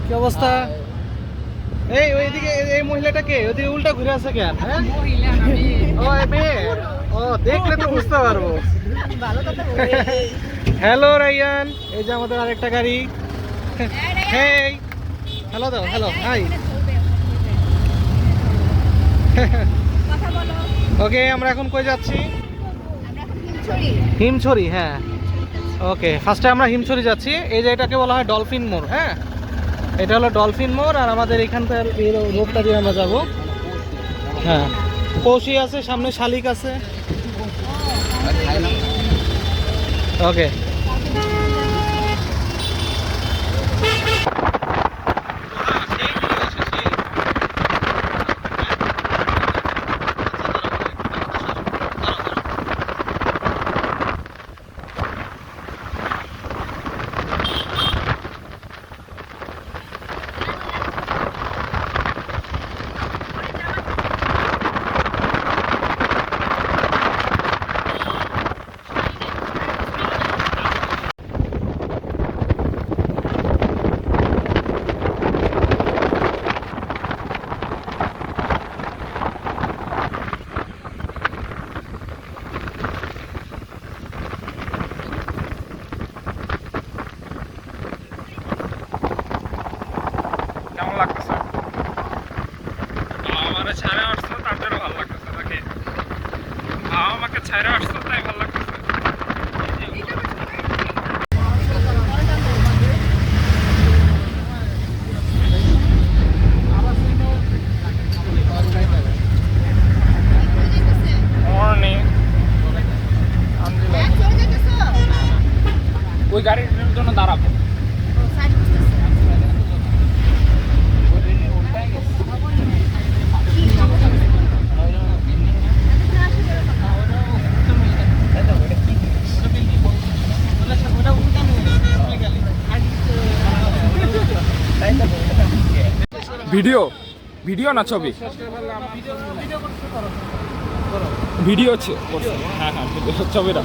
কি অবস্থা? এই ওইদিকে এই মহিলাটা কে? ওইদিকে উল্টা ঘুরে আছে কেন? হ্যাঁ ও মেয়ে, ও দেখলে তো বুঝতে পারবো। হ্যালো রাইয়ান, এই যে আমাদের আরেকটা গাড়ি। হেই হ্যালো দাও, হ্যালো হাই। ওকে, আমরা এখন কই যাচ্ছি? হিমছড়ি, হ্যাঁ। ওকে, ফার্স্টে আমরা হিমছড়ি যাচ্ছি। এই যে এটাকে বলা হয় ডলফিন মোড়, হ্যাঁ এটা হলো ডলফিন মোড়। আর আমাদের এখানকার এই রোডটা দিয়ে আমরা যাবো। হ্যাঁ, পৌষি আছে, সামনে শালিক আছে। ওকে, কেমন লাগতেছে? আমার ছাড়া আসছো তাদের ভালো লাগতেছে নাকি? আমাকে ছাড়া আসছো তাই ভালো লাগতেছে। ওই গাড়ির জন্য দাঁড়াবো। ভিডিও ভিডিও না ছবি? ভিডিও হচ্ছে, হ্যাঁ হ্যাঁ ছবিটা।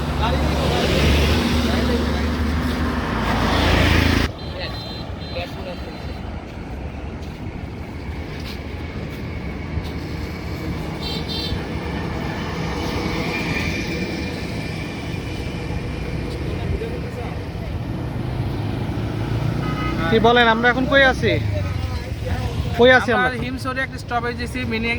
কি বলেন, আমরা এখন কই আছি? কই আছি আমরা? হিমছড়ি একটা স্টপেজ দিছি, মিনি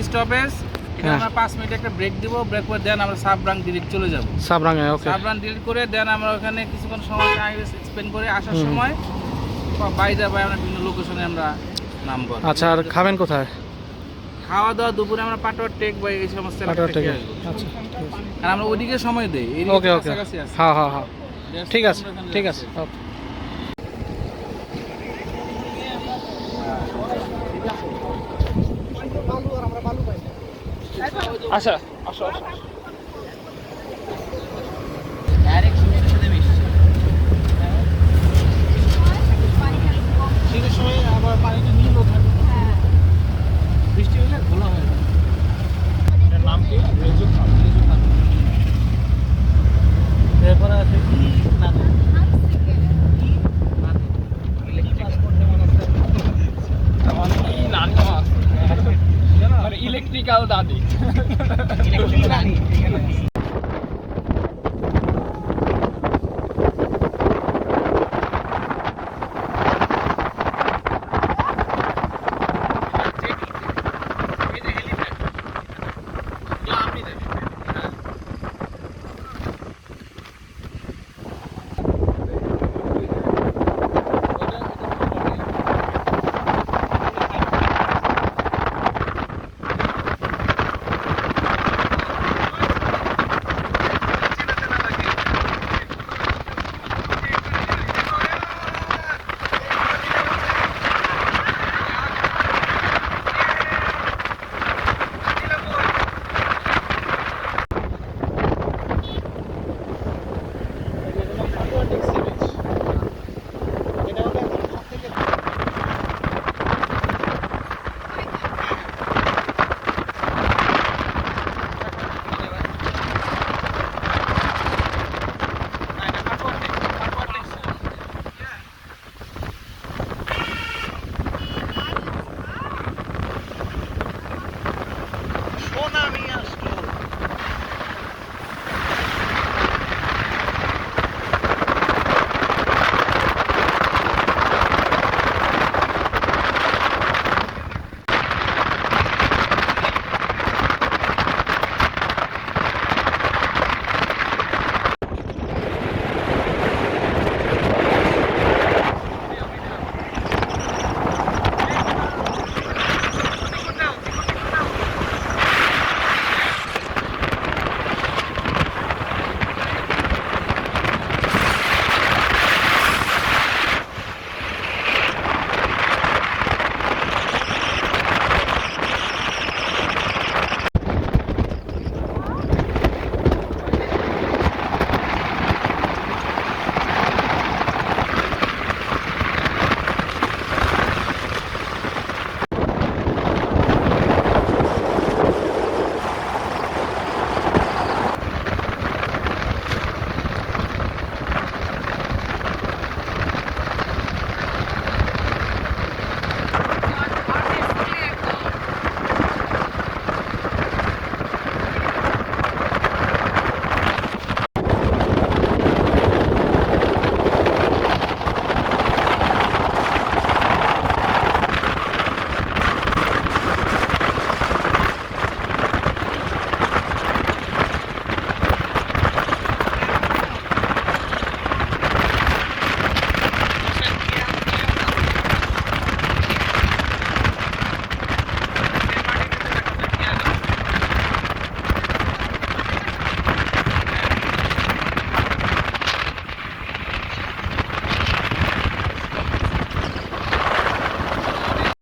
স্টপেজ। এটা আমরা 5 মিনিট একটা ব্রেক দিব। ব্রেক করে দেন আমরা সাবরাং ডিরেক্ট চলে যাব। সাবরাঙে, ওকে। সাবরাং ডিরেক্ট করে দেন আমরা ওখানে কিছুক্ষণ সময় টাইম স্পেন্ড করে আসার সময় বাইরে আমরা বিভিন্ন লোকেশনে আমরা নামবো। আচ্ছা, আর খাবেন কোথায়? খাওয়া দাওয়া দুপুরে আমরা পাটোয়ার টেক বা এই সমস্ত এলাকা থেকে আসবো। আচ্ছা, আর আমরা ওইদিকে সময় দেই। ওকে ওকে, হ্যাঁ হ্যাঁ হ্যাঁ, ঠিক আছে ঠিক আছে, ওকে। আচ্ছা আসো আসো। শীতের সময় আবার পানিটা নীলও থাকে, বৃষ্টি হলে ঘোলা হয়ে যায়। এটার নাম কি? রেজু খান। এরপরে আছে কি না, ইলেকট্রিক্যাল দাদি।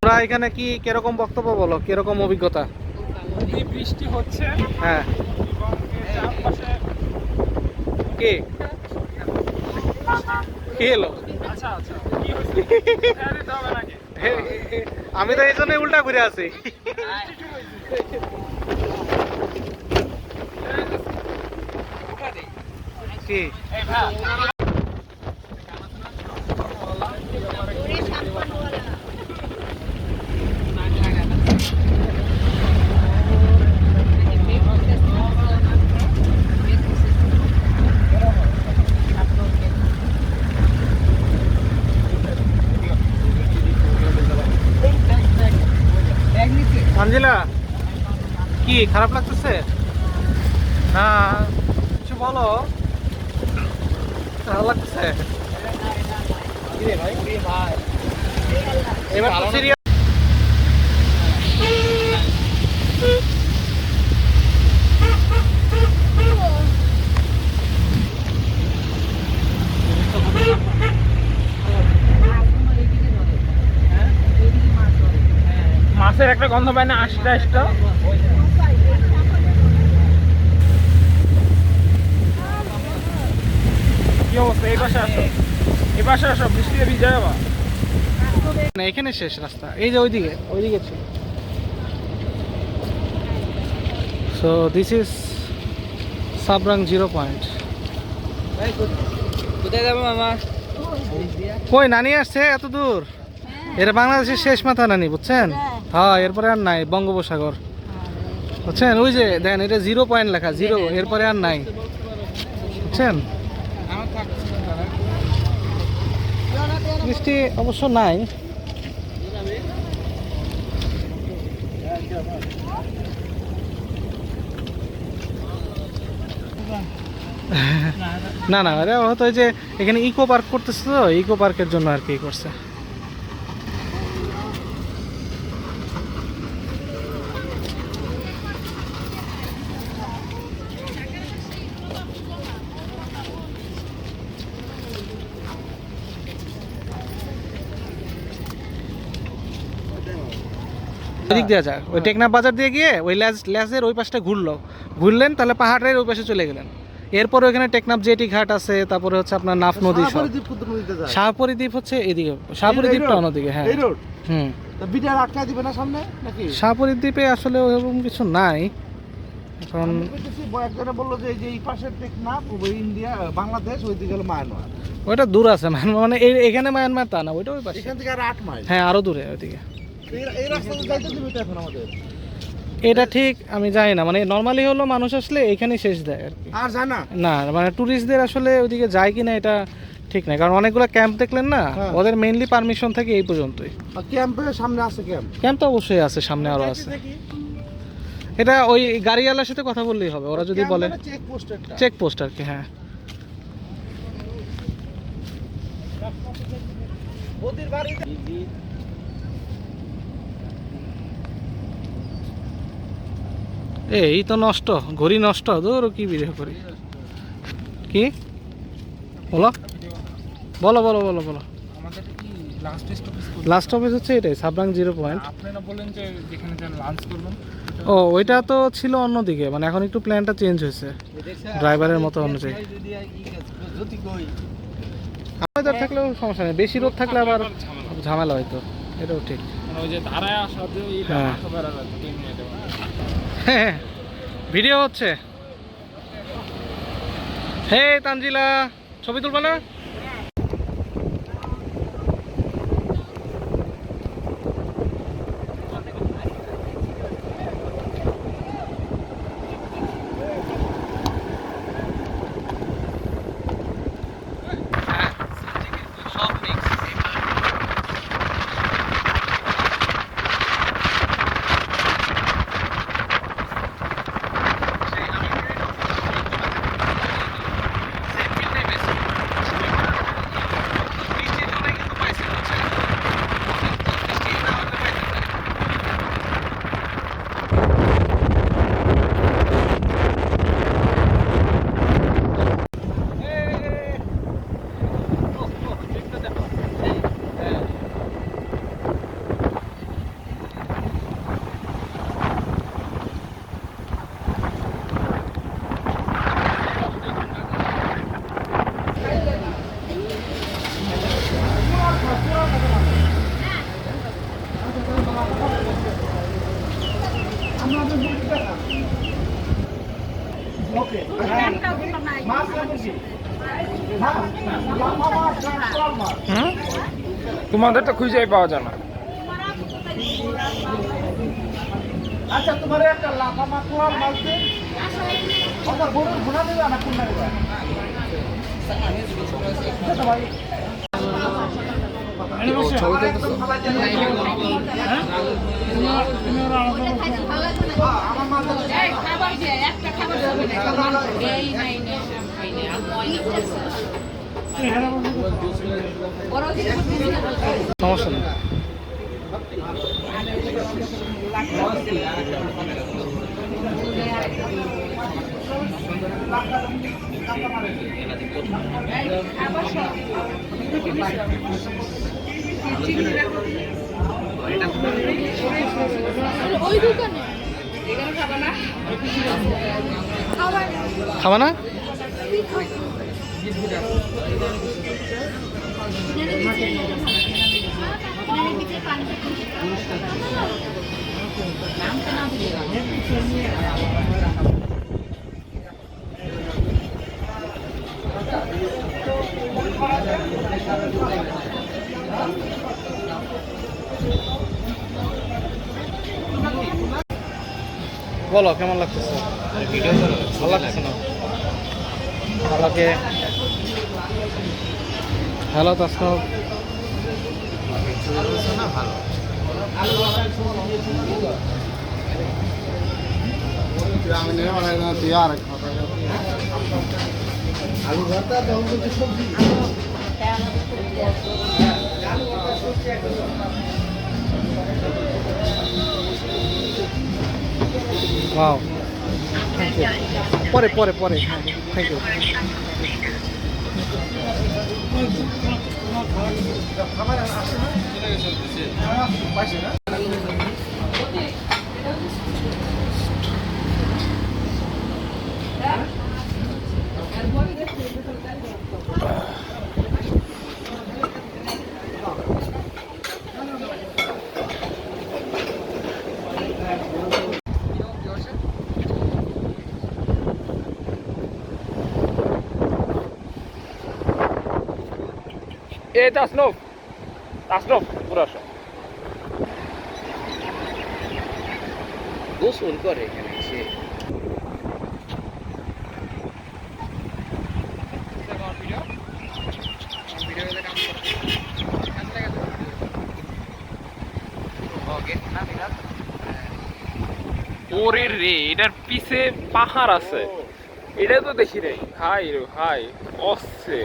তোরা এখানে কি কিরকম বক্তব্য বলো, কিরকম অভিজ্ঞতা? এই বৃষ্টি হচ্ছে হ্যাঁ এবং এর চারপাশে কি কি এলো? আচ্ছা আচ্ছা কি হয়েছে হ্যাঁ দিতে হবে নাকি আমি তো এই জন্য উল্টা ঘুরে আছি। কি এই ভাই আঞ্জিলা কি খারাপ লাগতেছে না? কিছু বলো, ভালো লাগতেছে এবার তো সিরিয়াস। মাছের একটা গন্ধ পায় না আশটা আশটা কি অবস্থা এই পাশে আসো এই পাশে আসো বৃষ্টিতে ভিজে যাবা না এখানে শেষ রাস্তা, এই যে ওইদিকে ছিল। So this is Sabrang 0 point. কোথায় যাবো মামা? কই নানি আসছে এত দূর? এটা বাংলাদেশের শেষ মাথা নানি, বুঝছেন? হ্যাঁ এরপরে আর নাই বঙ্গোপসাগর, বুঝছেন? ওই যে দেখেন এটা 0 পয়েন্ট লেখা, 0, এরপরে আর নাই, বুঝছেন? বৃষ্টি অবশ্য নাই। না না আরে হয়তো ওই যে এখানে ইকো পার্ক করতেছে, তো ইকো পার্কের জন্য আর কি করছে। এদিক দেওয়া যাক, ওই টেকনাফ বাজার দিয়ে গিয়ে ওই ল্যাজের ওই পাশটা ঘুরলেন তাহলে পাহাড়ের ওই পাশে চলে গেলেন। এরপর ওইখানে টেকনাফ জেটি ঘাট আছে, তারপরে হচ্ছে আপনার নাফ নদী, শাহপরি দ্বীপ হচ্ছে এদিকে, শাহপরি দ্বীপটা অন্যদিকে। হ্যাঁ হুম, শাহপরি দ্বীপে আসলে ওরকম কিছু নাই এখন। বললো যে এই পাশের টেকনাফ ইন্ডিয়া বাংলাদেশ ওইদিকে হলো মায়ানমার, ওইটা দূর আছে মানে এখানে মায়ানমার তা না, ওইটা ওই পাশে। এখান থেকে আর 8 মাইল। হ্যাঁ আরো দূরে ওইদিকে। এই রাস্তাতে যাইতে দিবে এটা এখন আমাদের? এটা ঠিক আমি জানি না, মানে নর্মালি হলো মানুষ আসলে এখানেই শেষ দেয় আর কি। আর জানা না মানে ট্যুরিস্টদের আসলে ওইদিকে যায় কিনা এটা ঠিক নাই, কারণ অনেকগুলো ক্যাম্প দেখলেন না, হ্যাঁ। ওদের মেইনলি পারমিশন থাকে এই পর্যন্তই। ক্যাম্পের সামনে আছে ক্যাম্প। ক্যাম্প তো অবশ্যই আছে, সামনে আরো আছে। এটা ওই গাড়িওয়ালার সাথে কথা বললেই হবে, ওরা যদি বলে চেক পোস্ট আর কি। হ্যাঁ এই তো নষ্ট, ঘড়ি নষ্ট, ধরো কি ভিডিও করি। কি বলো বলো বলো বলো বলো। আমাদের কি লাস্ট স্টপেজ লাস্ট অফিস হচ্ছে এটাই, সাবরাং 0 পয়েন্ট। আপনারা বলেন যে যেখানে যান লাঞ্চ করবেন। ও ওইটা তো ছিল অন্যদিকে, মানে এখন একটু প্ল্যানটা চেঞ্জ হয়েছে ড্রাইভারের মতো অনুযায়ী। ওয়েদার থাকলেও সমস্যা নেই, বেশি রোদ থাকলে আবার ঝামেলা হয়তো, এটাও ঠিক। মানে ওই যে ধারায় আসা দিয়ে এটা হ্যাঁ। একেবারে 3 মিনিটে হ্যাঁ ভিডিও হচ্ছে। হে তানজিলা ছবি তুলবে না? হুম তোমাদের তো খুঁজেই পাওয়া যায় না। আচ্ছা তোমার একটা লাফা মাছ কোরাল মাছ দে ওটা গরুর ঘোড়া দেবে না কোনটা দেবে আচ্ছা ভাই সমস্যা নেই ওই দোকানে এখানে খাবা না খাবা না বলো কেমন লাগতেছে ভালো লাগতেছে না ভালোকে হ্যালো তাসনব আলু ভর্তা সবজি ওয়াও পরে পরে পরে থ্যাংক ইউ এ তাসনব পুরো আসো। গোসল করে এখানে এসে ওরে রে এটার পিছে পাহাড় আছে এটা তো দেখি রে হাই রে হাই অসছে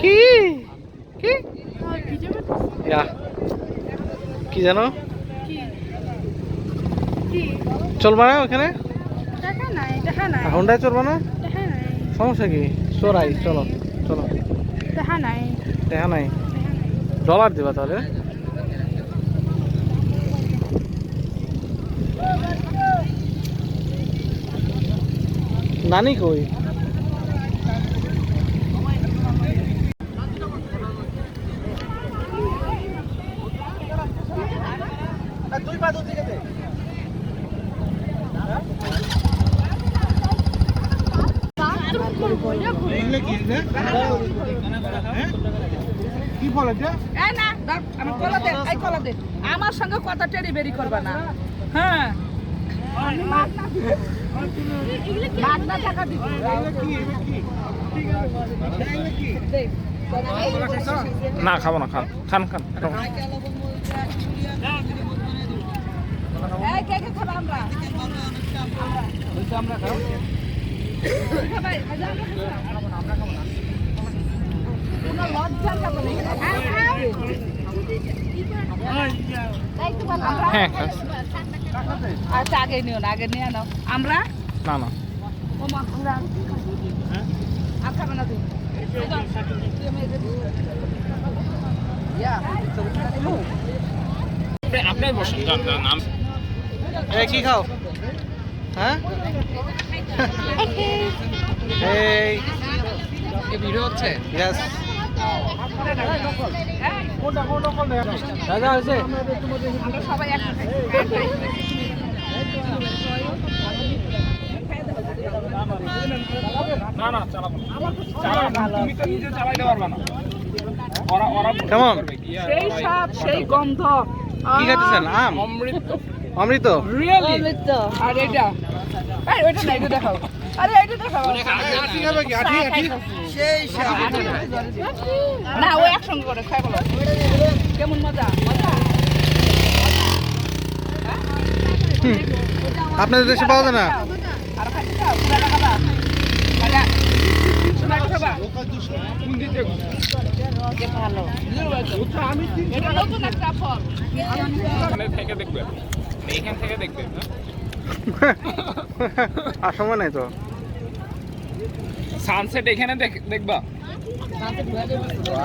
কি কি ইয়া কি জানো চলবা না ওখানে হোন্ডায় চলবা না সমস্যা কি চোরাই চলো চলো দেখা নাই ডলার দিবা তাহলে নানি কই আমার সঙ্গে কথা টেরি বেরি করবা না হ্যাঁ টাকা দিব না খাবো না খান খান খান খাবো। হ্যাঁ খাচ্ছি। আচ্ছা আগে নিও না আগে নিয়ে নাও আমরা না না আর খাবে না তুমি আপনি বসেন যান যান নাম কি খাও হ্যাঁ এই ভিডিও হচ্ছে ইয়েস রাজা হয়েছে আমরা সবাই একসাথে না না চালাবো না। চালাবো না। তুমি তো নিজে চালাইতে পারবে না। ওরা ওরা কেমন? করবে কি? সেই স্বাদ সেই গন্ধ কি খাইতেছেন? আম, অমৃত অমৃত। রিয়েলি আর এটা এই ওইটা না এটা দেখাও আরে এটা দেখাও সেই স্বাদ না ও একসঙ্গে করে খাই বলো কেমন মজা মজা আপনাদের দেশে পাওয়া যায় না? আর খাইতে চাও পুরা খাবা মজা শোনা খাবা ভালো এটা নতুন একটা ফল এখানে থেকে দেখবে এইখান থেকে দেখবে আর সময় নাই তো। সানসেট এখানে দেখবা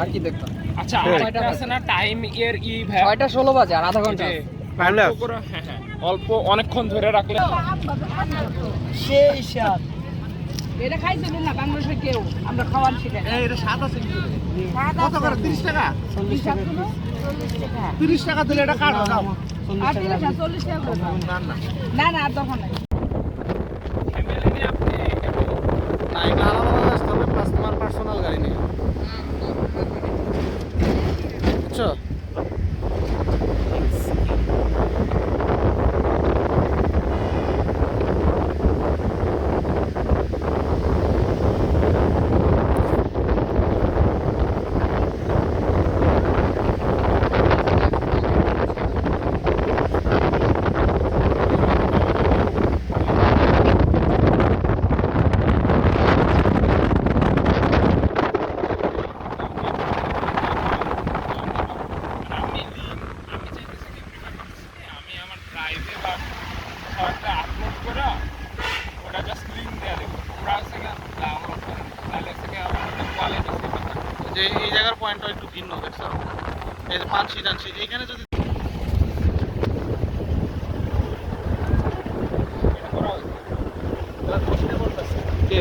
আর কি দেখতাম আচ্ছা আরেকটা আছে না টাইম এর ই ভাই 6:16 বাজে আর আধা ঘন্টা যে Time lapse? অল্প করে, হ্যাঁ হ্যাঁ অল্প অনেকক্ষণ ধরে রাখলে সেই স্বাদ এটা খাইছিল না বাংলাদেশে কেউ আমরা খাওয়ার শিখাই এটা স্বাদ আছে কত করে 30 টাকা 30 টাকা 30 টাকা দিলে এটা কাট দাও আর 40 টাকা করে দাও। না না আর তখন নাই ফ্যামিলি নিয়ে আপনি না, এটা আলাদা আলাদা আসতে হবে, প্লাস তোমার পার্সোনাল গাড়ি নিয়ে। বুঝছো? আমি আমার ড্রাইভে বা একটা আপলোড করে ওটা জাস্ট লিঙ্ক দেওয়া দেবো ওরা থেকে আমার তাহলে থেকে আমার কোয়ালিটি যে এই জায়গার পয়েন্টটা একটু ভিন্ন, দেখছো? এই যে পানসি টানসি এইখানে যদি করা হয়েছে কে